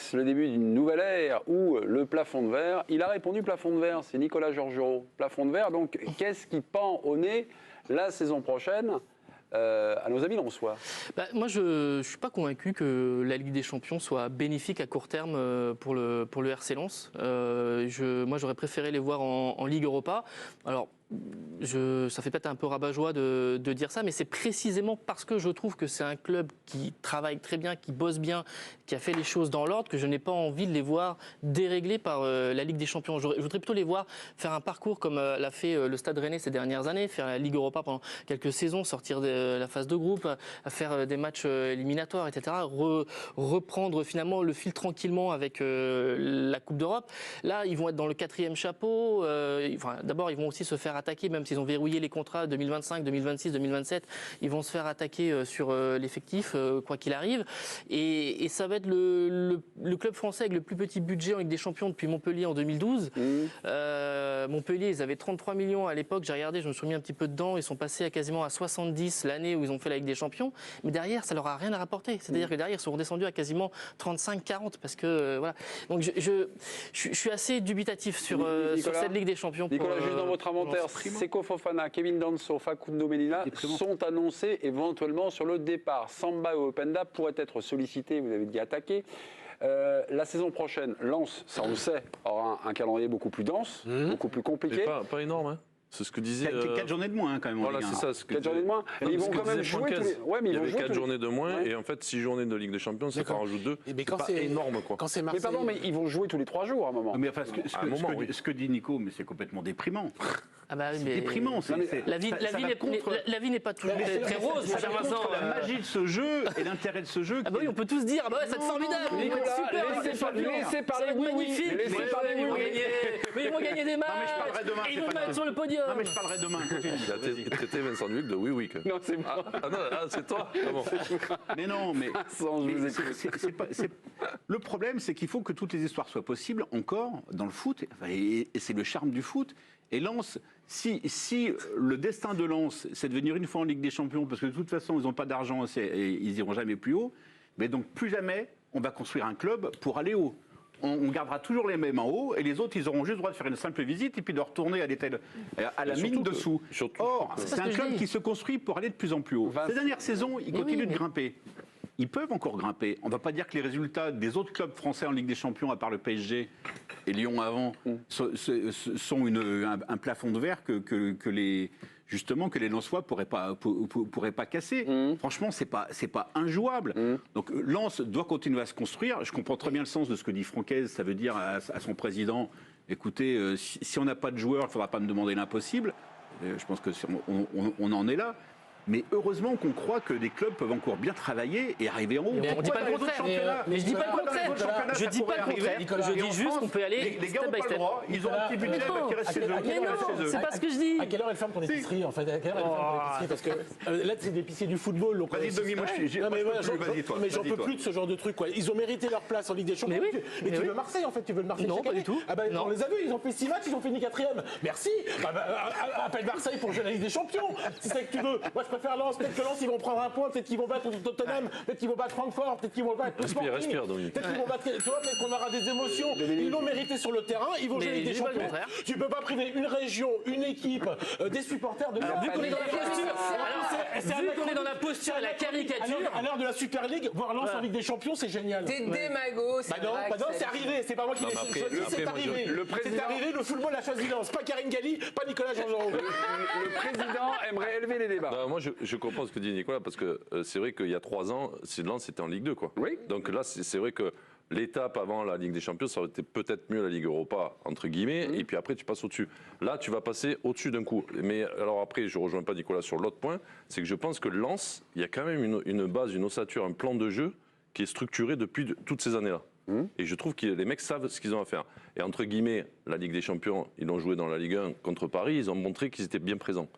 Lens, le début d'une nouvelle ère ou le plafond de verre? Il a répondu plafond de verre, c'est Nicolas Georgerot. Plafond de verre, donc qu'est-ce qui pend au nez la saison prochaine à nos amis lensois? Moi, je ne suis pas convaincu que la Ligue des Champions soit bénéfique à court terme pour le RC Lens. Moi, j'aurais préféré les voir en Ligue Europa. Alors, ça fait peut-être un peu rabat-joie de dire ça, mais c'est précisément parce que je trouve que c'est un club qui travaille très bien, qui bosse bien, qui a fait les choses dans l'ordre, que je n'ai pas envie de les voir déréglés par la Ligue des Champions. Je voudrais plutôt les voir faire un parcours comme l'a fait le Stade Rennais ces dernières années, faire la Ligue Europa pendant quelques saisons, sortir de la phase de groupe, faire des matchs éliminatoires, etc. Reprendre finalement le fil tranquillement avec la Coupe d'Europe. Là, ils vont être dans le 4e chapeau. D'abord, ils vont aussi se faire attaquer, même s'ils ont verrouillé les contrats 2025, 2026, 2027, ils vont se faire attaquer sur l'effectif, quoi qu'il arrive. Et ça va être le club français avec le plus petit budget en Ligue des Champions depuis Montpellier en 2012. Montpellier, ils avaient 33 millions à l'époque, j'ai regardé, je me suis mis un petit peu dedans, ils sont passés à quasiment à 70 l'année où ils ont fait la Ligue des Champions, mais derrière, ça leur a rien à rapporter. C'est-à-dire que derrière, ils sont redescendus à quasiment 35-40, parce que, voilà. Donc, je suis assez dubitatif sur cette Ligue des Champions. Nicolas, juste dans votre inventaire, Seko Fofana, Kevin Danso, Facundo Medina sont annoncés éventuellement sur le départ. Samba et Openda pourraient être sollicités, vous avez dit attaqués. La saison prochaine, Lens, ça on le sait, aura un calendrier beaucoup plus dense, beaucoup plus compliqué. Pas énorme, hein. C'est ce que disait. 4 journées de moins quand même. Voilà, c'est ça. 4 journées de moins. Mais ils vont quand même jouer. Il y avait 4 journées de moins et en fait 6 journées de Ligue des Champions, ça en rajoute 2. C'est pas énorme quoi. Quand c'est Marseille... Mais pardon, mais ils vont jouer tous les 3 jours à un moment. Mais enfin, ce que dit Nico, mais c'est complètement déprimant. Ah bah oui, c'est déprimant. La vie n'est pas toujours très rose, mon cher Vincent. La magie de ce jeu et l'intérêt de ce jeu. Ah bah oui, on peut tous dire, ah bah ouais, c'est formidable. Laissez parler, magnifique. Mais ils vont gagner des matchs. Et ils vont mettre sur le podium. Non mais je parlerai demain. Il a traité Vincent Dubuc de oui. Non, c'est moi. C'est toi. Mais non, mais le problème, c'est qu'il faut que toutes les histoires soient possibles encore dans le foot. Et c'est le charme du foot. Et Lens, si le destin de Lens, c'est de venir une fois en Ligue des Champions, parce que de toute façon, ils n'ont pas d'argent et ils iront jamais plus haut, mais donc plus jamais on va construire un club pour aller haut. On gardera toujours les mêmes en haut et les autres, ils auront juste le droit de faire une simple visite et puis de retourner à la mine dessous. Or, c'est un club qui se construit pour aller de plus en plus haut. Ces dernières saisons, ils continuent de grimper. Ils peuvent encore grimper. On ne va pas dire que les résultats des autres clubs français en Ligue des Champions, à part le PSG et Lyon avant, sont un plafond de verre que les Lensois pourraient pas casser. Franchement, c'est pas injouable. Donc Lens doit continuer à se construire. Je comprends très bien le sens de ce que dit Francaise. Ça veut dire à son président, écoutez, si on n'a pas de joueurs, il ne faudra pas me demander l'impossible. Je pense que on en est là. Mais heureusement qu'on croit que des clubs peuvent encore bien travailler et arriver en haut. Mais on dit pas le contraire. Mais je dis pas le contraire. Je dis pas le contraire. Je dis juste qu'on peut aller les gars n'ont pas le droit. Ils ont un petit budget qui reste chez eux. Mais non, c'est pas ce que je dis. À quelle heure elle ferme ton épicerie en fait? À quelle heure elle ferme ton épicerie? Parce que là, c'est l'épicier du football. Vas-y, Demi, moi vas-y, toi. Mais j'en peux plus de ce genre de truc. Ils ont mérité leur place en Ligue des Champions. Mais tu veux Marseille en fait? Tu veux le Marseille? Non, pas du tout. On les a vus, ils ont fait 6 matchs, ils ont fini 4e. Merci. Appelle Marseille pour jouer la Ligue des Champions. Si c'est que tu veux. Moi, je préfère Lens. Peut-être que Lens, ils vont prendre un point, peut-être qu'ils vont battre Tottenham, peut-être qu'ils vont battre Francfort, peut-être qu'ils vont battre le Sporting. Respire, Dominique. Peut-être qu'ils vont battre, tu vois, peut-être qu'on aura des émotions. Ils l'ont mérité sur le terrain, ils vont jouer avec des champions. Tu peux pas priver une région, une équipe, des supporters de. Vu qu'on est dans la posture, vu qu'on est dans la posture et la caricature. À l'heure de la Super League, voir Lens en Ligue des Champions, c'est génial. T'es démago, c'est non, c'est arrivé, c'est pas moi qui l'ai choisi, c'est arrivé. C'est arrivé, le football a choisi Lens, pas Karine Galli, pas Nicolas Georgerot. Le président aimerait élever les débats. Moi, je comprends ce que dit Nicolas, parce que c'est vrai qu'il y a 3 ans, Lens c'était en Ligue 2, quoi. Oui. Donc là, c'est vrai que l'étape avant la Ligue des Champions, ça aurait été peut-être mieux la Ligue Europa, entre guillemets, et puis après tu passes au-dessus. Là, tu vas passer au-dessus d'un coup. Mais alors après, je ne rejoins pas Nicolas sur l'autre point, c'est que je pense que Lens, il y a quand même une base, une ossature, un plan de jeu qui est structuré depuis toutes ces années-là. Et je trouve que les mecs savent ce qu'ils ont à faire. Et entre guillemets, la Ligue des Champions, ils l'ont joué dans la Ligue 1 contre Paris, ils ont montré qu'ils étaient bien présents.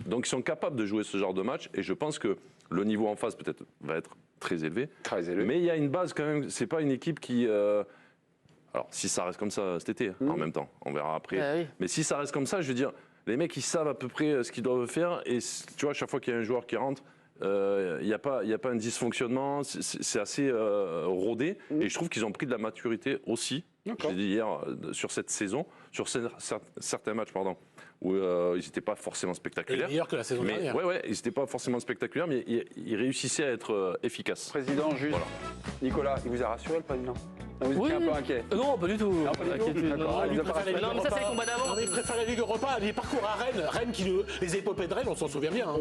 Donc ils sont capables de jouer ce genre de match, et je pense que le niveau en face peut-être va être très élevé. Mais il y a une base quand même, c'est pas une équipe qui... Alors si ça reste comme ça cet été, en même temps, on verra après. Oui. Mais si ça reste comme ça, je veux dire, les mecs ils savent à peu près ce qu'ils doivent faire, et tu vois, à chaque fois qu'il y a un joueur qui rentre, Il n'y a pas un dysfonctionnement, c'est assez rodé. Et je trouve qu'ils ont pris de la maturité aussi. Je l'ai dit hier, sur cette saison, sur certains matchs, où ils n'étaient pas forcément spectaculaires. Meilleur que la saison dernière. Ouais, ils n'étaient pas forcément spectaculaires, mais ils réussissaient à être efficaces. Président, juste. Voilà. Nicolas, il vous a rassuré le président? Non, vous étiez un peu inquiet. Non, pas du tout. Non, pas du tout. Inquiétude, D'accord. non. Il vous a pas rassuré. Non, mais ça, c'est les combats d'avant. Il préfère la Ligue Europa, les parcours à Rennes. Rennes les épopées de Rennes, on s'en souvient bien. Hein.